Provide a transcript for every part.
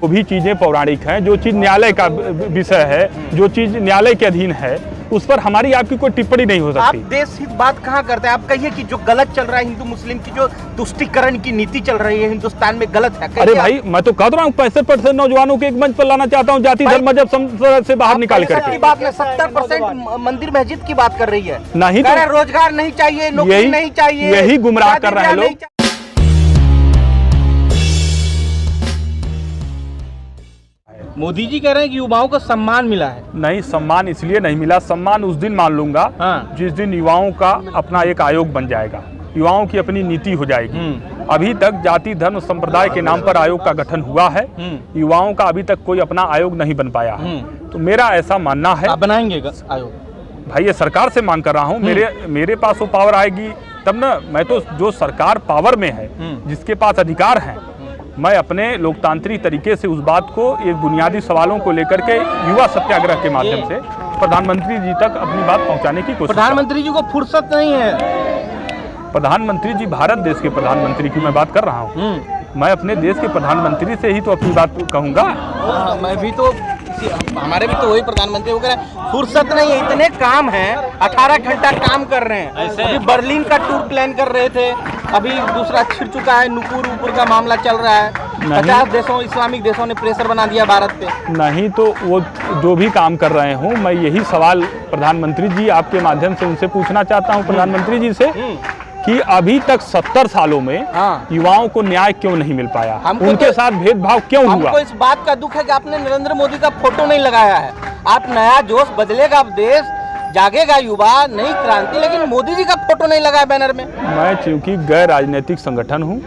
वो भी चीज़ें पौराणिक हैं, जो चीज़ न्यायालय का विषय है, जो चीज़ न्यायालय के अधीन है, उस पर हमारी आपकी कोई टिप्पणी नहीं हो सकती। आप देश हित बात कहाँ करते हैं? आप कहिए कि जो गलत चल रहा है हिंदू मुस्लिम की जो तुष्टीकरण की नीति चल रही है हिंदुस्तान में गलत है। अरे भाई मैं तो कह रहा हूँ 65% नौजवानों को एक मंच पर लाना चाहता हूँ, जाति धर्म मजहब संसद से बाहर निकाल करके। बात में 70% मंदिर मस्जिद की बात कर रही है। नहीं तो रोजगार नहीं चाहिए, नौकरी नहीं चाहिए, यही गुमराह कर रहे हैं लोग। मोदी जी कह रहे हैं कि युवाओं को सम्मान मिला है। नहीं, सम्मान इसलिए नहीं मिला, सम्मान उस दिन मान लूंगा जिस दिन युवाओं का अपना एक आयोग बन जाएगा, युवाओं की अपनी नीति हो जाएगी। अभी तक जाति धर्म संप्रदाय के नाम पर आयोग का गठन हुआ है, युवाओं का अभी तक कोई अपना आयोग नहीं बन पाया है। तो मेरा ऐसा मानना है, आप बनाएंगे आयोग? भाई ये सरकार से मांग कर रहा हूँ, मेरे पास वो पावर आएगी तब ना। मैं तो जो सरकार पावर में है, जिसके पास अधिकार है, मैं अपने लोकतांत्रिक तरीके से उस बात को, एक बुनियादी सवालों को लेकर के युवा सत्याग्रह के माध्यम से प्रधानमंत्री जी तक अपनी बात पहुंचाने की कोशिश। प्रधानमंत्री जी को फुर्सत नहीं है। प्रधानमंत्री जी भारत देश के प्रधानमंत्री की मैं बात कर रहा हूँ। मैं अपने देश के प्रधानमंत्री से ही तो अपनी बात कहूँगा। मैं भी तो, हमारे भी तो वही प्रधानमंत्री वगैरह, फुर्सत नहीं है, इतने काम हैं, 18 घंटा काम कर रहे हैं। अभी बर्लिन का टूर प्लान कर रहे थे, अभी दूसरा छिड़ चुका है, नुपुर का मामला चल रहा है। 50 देशों इस्लामिक देशों ने प्रेशर बना दिया भारत पे। नहीं तो वो जो भी काम कर रहे हूँ, मैं यही सवाल प्रधानमंत्री जी आपके माध्यम से उनसे पूछना चाहता हूँ, प्रधानमंत्री जी से, कि अभी तक 70 सालों में युवाओं को न्याय क्यों नहीं मिल पाया, उनके साथ भेदभाव क्यों हुआ? हमको इस बात का दुख है कि आपने नरेंद्र मोदी का फोटो नहीं लगाया है। आप नया जोश बदलेगा, देश जागेगा, युवा नई क्रांति, लेकिन मोदी जी का फोटो नहीं लगाया बैनर में। मैं चूंकि गैर राजनीतिक संगठन हूँ,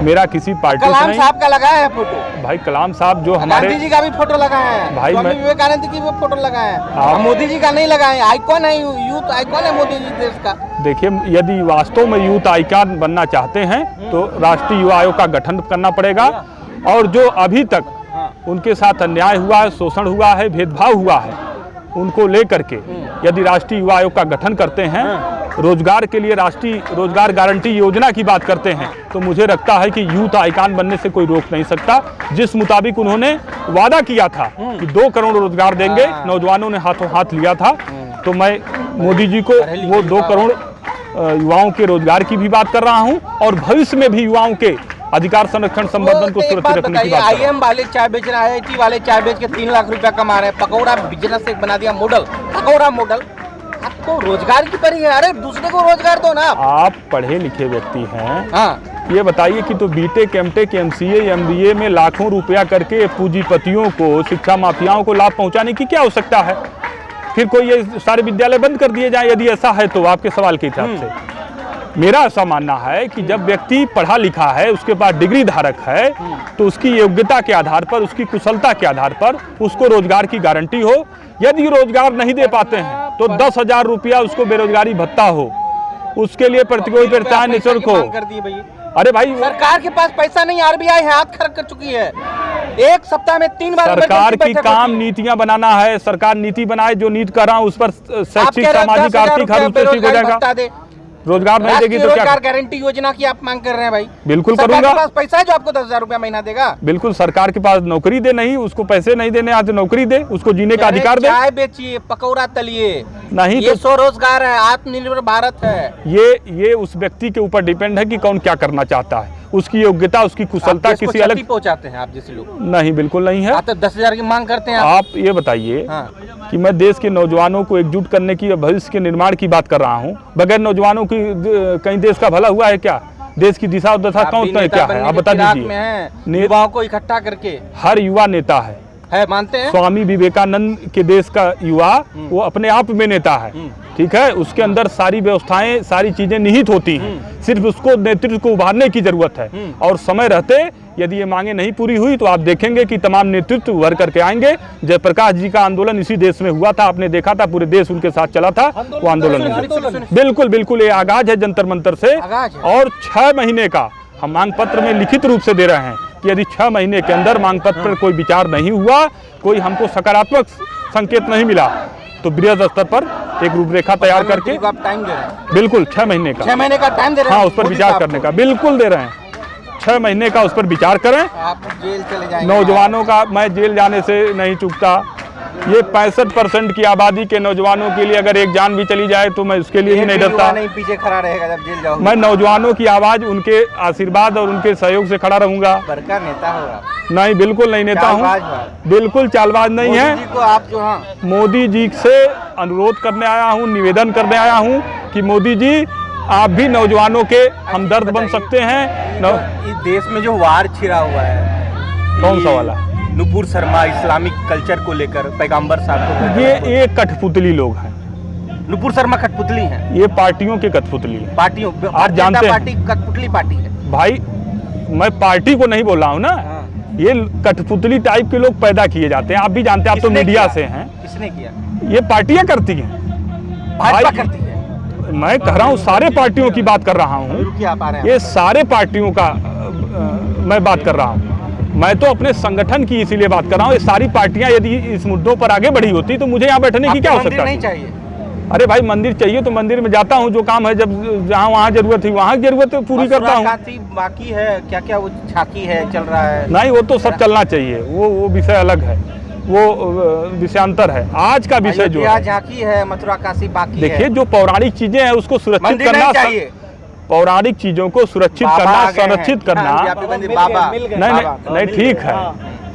मेरा किसी पार्टी से नहीं। कलाम साहब का लगाया है फोटो? भाई कलाम साहब जो हमारे, गांधी जी का भी फोटो लगाया है, भाई स्वामी विवेकानंद की भी फोटो लगाया है, मोदी जी का नहीं लगाए। आइकॉन है, यूथ आइकॉन है मोदी जी देश का। देखिए, यदि वास्तव में यूथ आइकॉन बनना चाहते हैं तो राष्ट्रीय युवा आयोग का गठन करना पड़ेगा, और जो अभी तक उनके साथ अन्याय हुआ है, शोषण हुआ है, भेदभाव हुआ है, उनको लेकर के यदि राष्ट्रीय युवा आयोग का गठन करते हैं, रोजगार के लिए राष्ट्रीय रोजगार गारंटी योजना की बात करते हैं, तो मुझे लगता है कि यूथ आइकॉन बनने से कोई रोक नहीं सकता। जिस मुताबिक उन्होंने वादा किया था कि 2 करोड़ रोजगार देंगे, नौजवानों ने हाथों हाथ लिया था। तो मैं मोदी जी को वो 2 करोड़ युवाओं के रोजगार की भी बात कर रहा हूँ, और भविष्य में भी युवाओं के अधिकार संरक्षण संवर्धन को सुरक्षित रखने की बात। IIM वाले चाय बेच रहे हैं, IIT वाले चाय बेच के 3 लाख रुपया कमा रहे हैं, पकौड़ा बिजनेस एक बना दिया मॉडल, पकौड़ा मॉडल। आपको रोजगार की पड़ी है, अरे दूसरे को रोजगार दो ना। आप पढ़े लिखे व्यक्ति हैं, ये बताइए कि तो बीटेक, एमटेक, MCA, MBA में लाखों रुपया करके पूंजीपतियों को, शिक्षा माफियाओं को लाभ पहुंचाने की क्या आवश्यकता है? फिर कोई ये सारे विद्यालय बंद कर दिए जाए, यदि ऐसा है तो आपके सवाल के हिसाब से। मेरा ऐसा मानना है कि जब व्यक्ति पढ़ा लिखा है, उसके पास डिग्री धारक है, तो उसकी योग्यता के आधार पर, उसकी कुशलता के आधार पर उसको रोजगार की गारंटी हो। यदि रोजगार नहीं दे पाते हैं तो 10,000 रुपया उसको बेरोजगारी भत्ता हो, उसके लिए प्रतिकोई प्रोत्साहन निःशुल्क हो। अरे भाई, सरकार के पास पैसा नहीं, RBI हाथ खर्च कर चुकी है। एक सप्ताह में 3 बार सरकार की काम नीतियां बनाना है। सरकार नीति बनाए, जो नीति कर रहा हूँ उस पर शैक्षिक, सामाजिक, आर्थिक हर रूप से ठीक हो जाएगा। रोजगार नहीं देगी तो क्या? रोजगार गारंटी योजना की आप मांग कर रहे हैं भाई? बिल्कुल करूंगा। सरकार के पास पैसा है जो आपको 10,000 रुपया महीना देगा? बिल्कुल, सरकार के पास नौकरी दे, नहीं उसको पैसे नहीं देने, आज नौकरी दे, उसको जीने का अधिकार दे। चाय बेचिए, पकौड़ा तलिए, नहीं ये तो स्वरोजगार है, आत्मनिर्भर भारत है। ये उस व्यक्ति के ऊपर डिपेंड है कि कौन क्या करना चाहता है, उसकी योग्यता, उसकी कुशलता किसी अलग पहुंचाते हैं आप जैसे लोग? नहीं, बिल्कुल नहीं है। आप तो 10,000 की मांग करते हैं। आप ये बताइए कि मैं देश के नौजवानों को एकजुट करने की, भविष्य के निर्माण की बात कर रहा हूँ। बगैर नौजवानों की कहीं देश का भला हुआ है क्या? देश की दिशा दशा कौन क्या है, आप बता दीजिए। युवाओं को इकट्ठा करके हर युवा नेता है, मानते हैं? स्वामी विवेकानंद के देश का युवा वो अपने आप में नेता है, ठीक है? उसके अंदर सारी व्यवस्थाएं, सारी चीजें निहित होती हैं, सिर्फ उसको नेतृत्व को उभारने की जरूरत है। और समय रहते यदि ये मांगे नहीं पूरी हुई तो आप देखेंगे कि तमाम नेतृत्व उभर करके आएंगे। जयप्रकाश जी का आंदोलन इसी देश में हुआ था, आपने देखा था, पूरे देश उनके साथ चला था वो आंदोलन। बिल्कुल बिल्कुल, ये आगाज है जंतर मंतर से, और 6 महीने का हम मांग पत्र में लिखित रूप से दे रहे हैं कि यदि 6 महीने के अंदर मांग पत्र पर कोई विचार नहीं हुआ, कोई हमको सकारात्मक संकेत नहीं मिला, तो बृहद स्तर पर एक रूपरेखा तैयार करके आप टाइम दे रहे हैं? बिल्कुल 6 महीने का। 6 महीने का टाइम दे रहे हैं? हाँ, उस पर विचार करने का बिल्कुल दे रहे हैं। 6 महीने का उस पर विचार करें। आप जेल चले जाएंगे। नौजवानों का मैं जेल जाने से नहीं चूकता। ये 65% की आबादी के नौजवानों के लिए अगर एक जान भी चली जाए तो मैं उसके लिए ही नहीं डरता। नहीं पीछे खड़ा रहेगा जब जेल जाओगे। मैं नौजवानों की आवाज़, उनके आशीर्वाद और उनके सहयोग से खड़ा रहूंगा। बड़का नेता होगा? नहीं, बिल्कुल नहीं नेता हूँ, बिल्कुल चालबाज नहीं है। मोदी जी को आप जो, हाँ, मोदी जी से अनुरोध करने आया हूँ, निवेदन करने आया हूँ कि मोदी जी आप भी नौजवानों के हमदर्द बन सकते हैं। इस देश में जो वार छिड़ा हुआ है, कौन सा वाला? नुपुर शर्मा इस्लामिक कल्चर को लेकर पैगंबर साहब को, ये कठपुतली लोग हैं। नुपुर शर्मा कठपुतली हैं? ये पार्टियों के कठपुतली हैं। पार्टियों, आप जानते हैं पार्टी कठपुतली पार्टी है भाई। मैं पार्टी को नहीं बोल रहा हूँ ना, ये कठपुतली टाइप के लोग पैदा किए जाते हैं। आप भी जानते हैं, आप तो मीडिया से हैं। किसने किया? ये पार्टियां करती हैं, भाजपा करती है। मैं कह रहा हूँ सारे पार्टियों की बात कर रहा हूँ। ये सारे पार्टियों का मैं बात कर रहा हूँ। मैं तो अपने संगठन की इसीलिए बात कर रहा हूँ। ये सारी पार्टियां यदि इस मुद्दों पर आगे बढ़ी होती तो मुझे यहाँ बैठने की क्या आवश्यकता नहीं चाहिए? अरे भाई, मंदिर चाहिए तो मंदिर में जाता हूँ, जो काम है जब जहाँ वहाँ जरूरत थी वहाँ जरूरत पूरी करता हूँ। बाकी है क्या क्या, वो झांकी है, चल रहा है? नहीं, वो तो सब चलना चाहिए, वो विषय अलग है, वो विषयांतर है। आज का विषय जो है, झांकी है, मथुरा काशी बाकी। देखिए, जो पौराणिक चीजें हैं उसको सुरक्षित करना चाहिए। पौराणिक चीजों को सुरक्षित करना, संरक्षित करना। नहीं, ठीक है।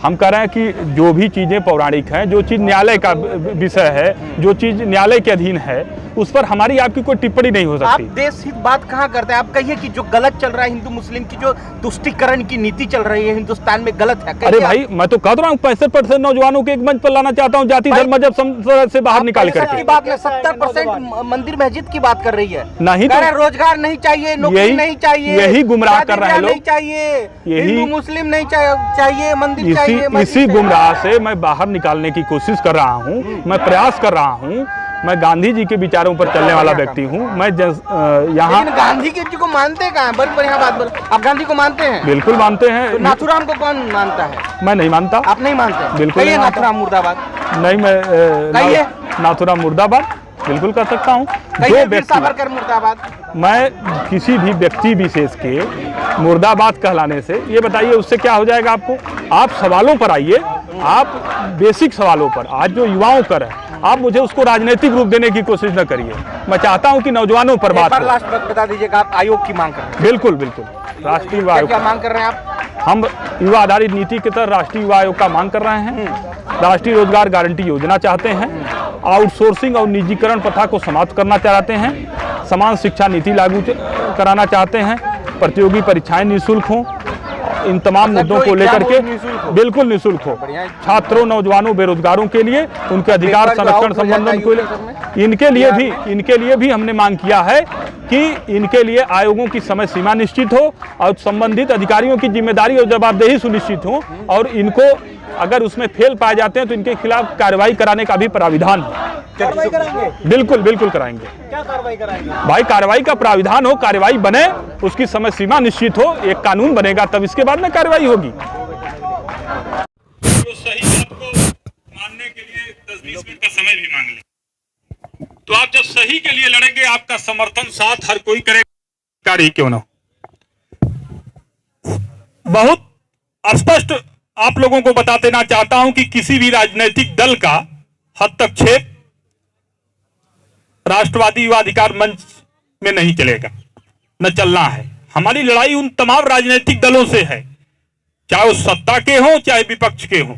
हम कह रहे हैं कि जो भी चीजें पौराणिक हैं, जो चीज न्यायालय का विषय है, जो चीज न्यायालय के अधीन है, उस पर हमारी आपकी कोई टिप्पणी नहीं हो सकती। आप देश हित बात कहाँ करते हैं? आप कहिए कि जो गलत चल रहा है, हिंदू मुस्लिम की जो तुष्टीकरण की नीति चल रही है हिंदुस्तान में, गलत है। अरे भाई, मैं तो कह रहा हूँ 65% नौजवानों को एक मंच पर लाना चाहता हूँ, जाति धर्म मजहब से बाहर निकाल करके। बात में 70% मंदिर मस्जिद की बात कर रही है। नहीं तो रोजगार नहीं चाहिए, नौकरी नहीं चाहिए, यही गुमराह कर रहे हैं लोग। नहीं चाहिए, हिंदू मुस्लिम नहीं चाहिए, मंदिर चाहिए। इसी गुमराह से मैं बाहर निकालने की कोशिश कर रहा हूँ, मैं प्रयास कर रहा हूँ। मैं गांधी जी के विचारों पर चलने वाला व्यक्ति हूँ। मैं यहाँ गांधी जी को मानते कहाँ हैं? बड़ी बढ़िया बात बोल। आप गांधी को मानते हैं? बिल्कुल मानते हैं। तो नाथुराम को कौन मानता है? मैं नहीं मानता। आप नहीं मानते? बिल्कुल नहीं। नाथुराम मुर्दाबाद। नहीं, मैं नाथुराम मुर्दाबाद बिल्कुल कर सकता हूँ। जो व्यक्ति मुर्दाबाद, मैं किसी भी व्यक्ति विशेष के मुर्दाबाद कहलाने से, ये बताइए उससे क्या हो जाएगा आपको? आप सवालों पर आइए, आप बेसिक सवालों पर। आज जो युवाओं कर है, आप मुझे उसको राजनीतिक रूप देने की कोशिश न करिए। मैं चाहता हूं कि नौजवानों पर बात हो। लास्ट वक्त बता दीजिएगा, आप आयोग की मांग कर रहे हैं? बिल्कुल बिल्कुल, राष्ट्रीय युवा आयोग। क्या मांग कर रहे हैं आप? हम युवा आधारित नीति के तहत राष्ट्रीय युवा आयोग का मांग कर रहे हैं। राष्ट्रीय रोजगार गारंटी योजना चाहते हैं। आउटसोर्सिंग और निजीकरण प्रथा को समाप्त करना चाहते हैं। समान शिक्षा नीति लागू कराना चाहते हैं। प्रतियोगी परीक्षाएं निःशुल्क हों। इन तमाम मुद्दों को लेकर के बिल्कुल निःशुल्क हो। छात्रों, नौजवानों, बेरोजगारों के लिए उनके अधिकार संरक्षण संबंधन को इनके लिए भी हमने मांग किया है कि इनके लिए आयोगों की समय सीमा निश्चित हो और संबंधित अधिकारियों की जिम्मेदारी और जवाबदेही सुनिश्चित हो, और इनको अगर उसमें फेल पाए जाते हैं तो इनके खिलाफ कार्रवाई कराने का भी प्राविधान है। कार्रवाई कराएंगे? बिल्कुल बिल्कुल कराएंगे। क्या कार्रवाई कराएंगे भाई? कार्रवाई का प्राविधान हो, कार्रवाई बने, उसकी समय सीमा निश्चित हो, एक कानून बनेगा, तब इसके बाद में कार्रवाई होगी। तो सही बात को मानने के लिए 10-20 मिनट का समय भी मांग ले। तो आप जब सही के लिए लड़ेंगे, आपका समर्थन साथ हर कोई करेगा, ही क्यों ना। बहुत स्पष्ट आप लोगों को बता देना चाहता हूं कि किसी भी राजनीतिक दल का हस्तक्षेप राष्ट्रवादी युवा अधिकार मंच में नहीं चलेगा, न चलना है। हमारी लड़ाई उन तमाम राजनीतिक दलों से है, चाहे वो सत्ता के हों चाहे विपक्ष के हों।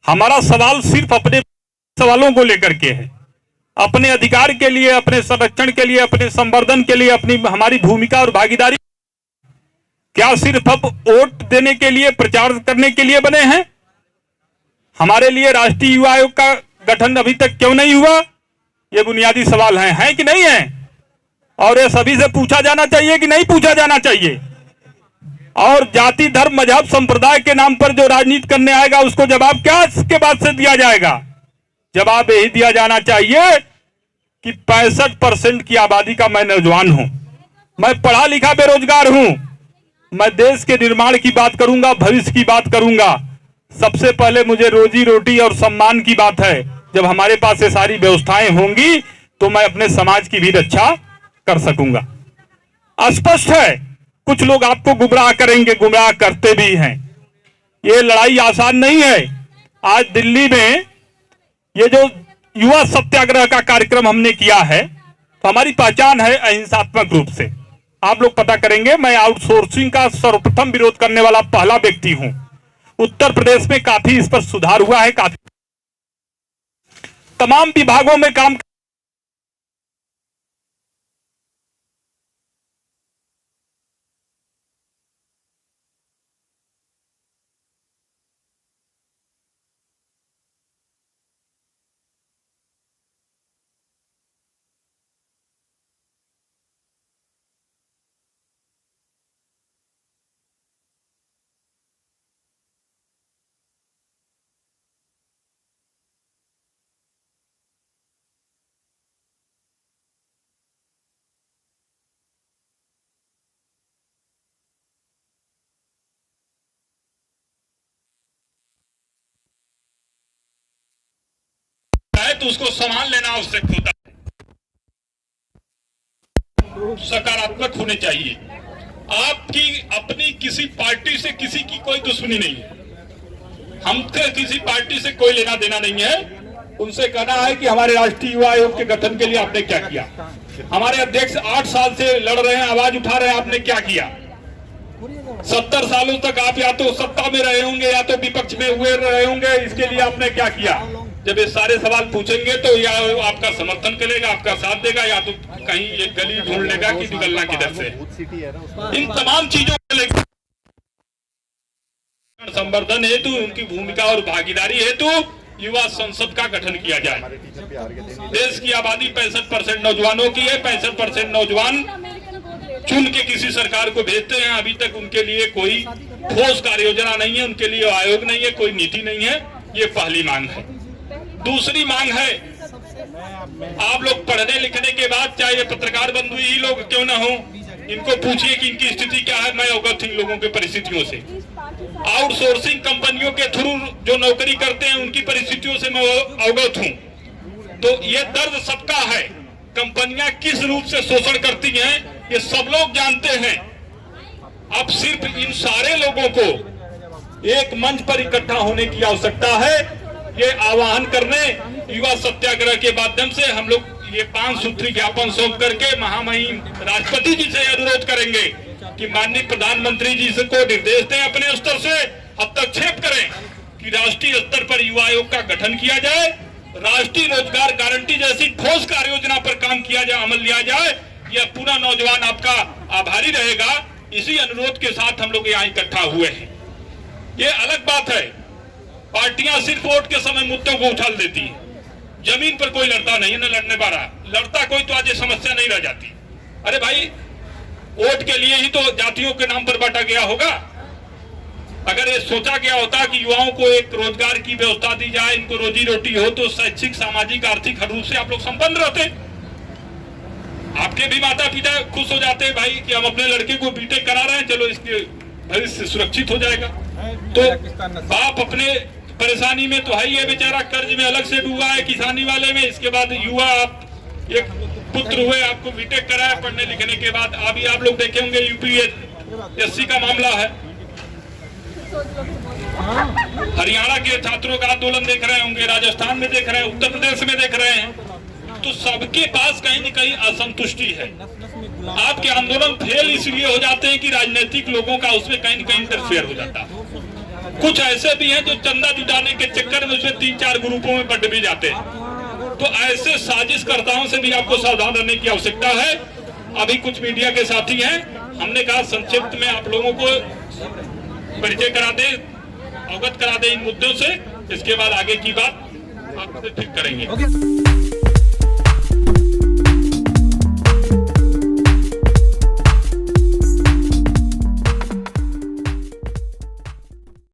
हमारा सवाल सिर्फ अपने सवालों को लेकर के है, अपने अधिकार के लिए, अपने संरक्षण के लिए, अपने संवर्धन के लिए, अपनी हमारी भूमिका और भागीदारी। क्या सिर्फ अब वोट देने के लिए, प्रचार करने के लिए बने हैं? हमारे लिए राष्ट्रीय युवा आयोग का गठन अभी तक क्यों नहीं हुआ? ये बुनियादी सवाल हैं कि नहीं है? और ये सभी से पूछा जाना चाहिए कि नहीं पूछा जाना चाहिए? और जाति धर्म मजहब संप्रदाय के नाम पर जो राजनीति करने आएगा उसको जवाब क्या इसके बाद से दिया जाएगा? जवाब यही दिया जाना चाहिए कि 65% की आबादी का मैं नौजवान हूं, मैं पढ़ा लिखा बेरोजगार हूं, मैं देश के निर्माण की बात करूंगा, भविष्य की बात करूंगा। सबसे पहले मुझे रोजी रोटी और सम्मान की बात है। जब हमारे पास ये सारी व्यवस्थाएं होंगी तो मैं अपने समाज की भी रक्षा कर सकूंगा। स्पष्ट है, कुछ लोग आपको गुमराह करेंगे, गुमराह करते भी हैं। ये लड़ाई आसान नहीं है। आज दिल्ली में ये जो युवा सत्याग्रह का कार्यक्रम हमने किया है, तो हमारी पहचान है अहिंसात्मक रूप से। आप लोग पता करेंगे, मैं आउटसोर्सिंग का सर्वप्रथम विरोध करने वाला पहला व्यक्ति हूं। उत्तर प्रदेश में काफी इस पर सुधार हुआ है, काफी तमाम विभागों में काम है, तो उसको संभाल लेना आवश्यक होता है। सकारात्मक होने चाहिए। आपकी अपनी किसी पार्टी से किसी की कोई दुश्मनी नहीं है, हमसे किसी पार्टी से कोई लेना देना नहीं है। उनसे कहना है कि हमारे राष्ट्रीय युवा आयोग के गठन के लिए आपने क्या किया। हमारे अध्यक्ष 8 साल से लड़ रहे हैं, आवाज उठा रहे हैं, आपने क्या किया। 70 सालों तक आप या तो सत्ता में रहे होंगे या तो विपक्ष में हुए रहे होंगे, इसके लिए आपने क्या किया। जब ये सारे सवाल पूछेंगे तो या आपका समर्थन करेगा, आपका साथ देगा, या तो कहीं एक गली ढूंढ लेगा कि निकलना किधर से। इन तमाम चीजों को लेकर संवर्धन हेतु, उनकी भूमिका और भागीदारी हेतु युवा संसद का गठन किया जाए। देश की आबादी 65% नौजवानों की है। 65% नौजवान चुन के किसी सरकार को भेजते हैं। अभी तक उनके लिए कोई ठोस कार्य योजना नहीं है, उनके लिए आयोग नहीं है, कोई नीति नहीं है। ये पहली मांग है। दूसरी मांग है, आप लोग पढ़ने लिखने के बाद, चाहे ये पत्रकार बंधु ही लोग क्यों ना हो, इनको पूछिए कि इनकी स्थिति क्या है। मैं अवगत हूं लोगों की परिस्थितियों से। आउटसोर्सिंग कंपनियों के थ्रू जो नौकरी करते हैं, उनकी परिस्थितियों से मैं अवगत हूं। तो ये दर्द सबका है। कंपनियां किस रूप से शोषण करती हैं, ये सब लोग जानते हैं। अब सिर्फ इन सारे लोगों को एक मंच पर इकट्ठा होने की आवश्यकता है। ये आह्वान करने युवा सत्याग्रह के माध्यम से हम लोग ये 5 सूत्री ज्ञापन सौंप करके महामहिम राष्ट्रपति जी से अनुरोध करेंगे कि माननीय प्रधानमंत्री जी से को निर्देश दें, अपने स्तर से हस्तक्षेप करें कि राष्ट्रीय स्तर पर युवा आयोग का गठन किया जाए, राष्ट्रीय रोजगार गारंटी जैसी ठोस कार्य योजना पर काम किया जाए, अमल लिया जाए। यह पूरा नौजवान आपका आभारी रहेगा। इसी अनुरोध के साथ हम लोग यहाँ इकट्ठा हुए हैं। ये अलग बात है, पार्टियां सिर्फ वोट के समय मुद्दों को उछाल देती हैं। जमीन पर कोई लड़ता नहीं है, न लड़ने पा रहा। लड़ता कोई तो आज ये समस्या नहीं रह जाती। अरे भाई, वोट के लिए ही तो जातियों के नाम पर बांटा गया होगा। अगर ये सोचा गया होता कि युवाओं को एक रोजगार की व्यवस्था दी जाए, इनको रोजी रोटी हो, तो शैक्षिक, सामाजिक, आर्थिक हर रूप से आप लोग संपन्न रहते। आपके भी माता पिता खुश हो जाते भाई कि हम अपने लड़के को बीटेक करा रहे हैं, चलो इसके भविष्य सुरक्षित हो जाएगा। तो बाप अपने परेशानी में तो है, ये बेचारा कर्ज में अलग से डूबा है, किसानी वाले में। इसके बाद युवा, आप एक पुत्र हुए, आपको बीटेक कराया पढ़ने लिखने के बाद। अभी आप लोग देखे होंगे यूपीएससी का मामला है, हरियाणा के छात्रों का आंदोलन देख रहे होंगे, राजस्थान में देख रहे हैं, उत्तर प्रदेश में देख रहे हैं। तो सबके पास कहीं न कहीं असंतुष्टि है। आपके आंदोलन फेल इसलिए हो जाते हैं कि राजनीतिक लोगों का उसमें कहीं न कहीं इंटरफेयर हो जाता है। कुछ ऐसे भी हैं जो चंदा जुटाने के चक्कर में उसमें 3-4 ग्रुपों में बंट भी जाते हैं। तो ऐसे साजिशकर्ताओं से भी आपको सावधान रहने की आवश्यकता है। अभी कुछ मीडिया के साथी हैं, हमने कहा संक्षिप्त में आप लोगों को परिचय करा दे, अवगत करा दे इन मुद्दों से। इसके बाद आगे की बात आपसे ठीक करेंगे।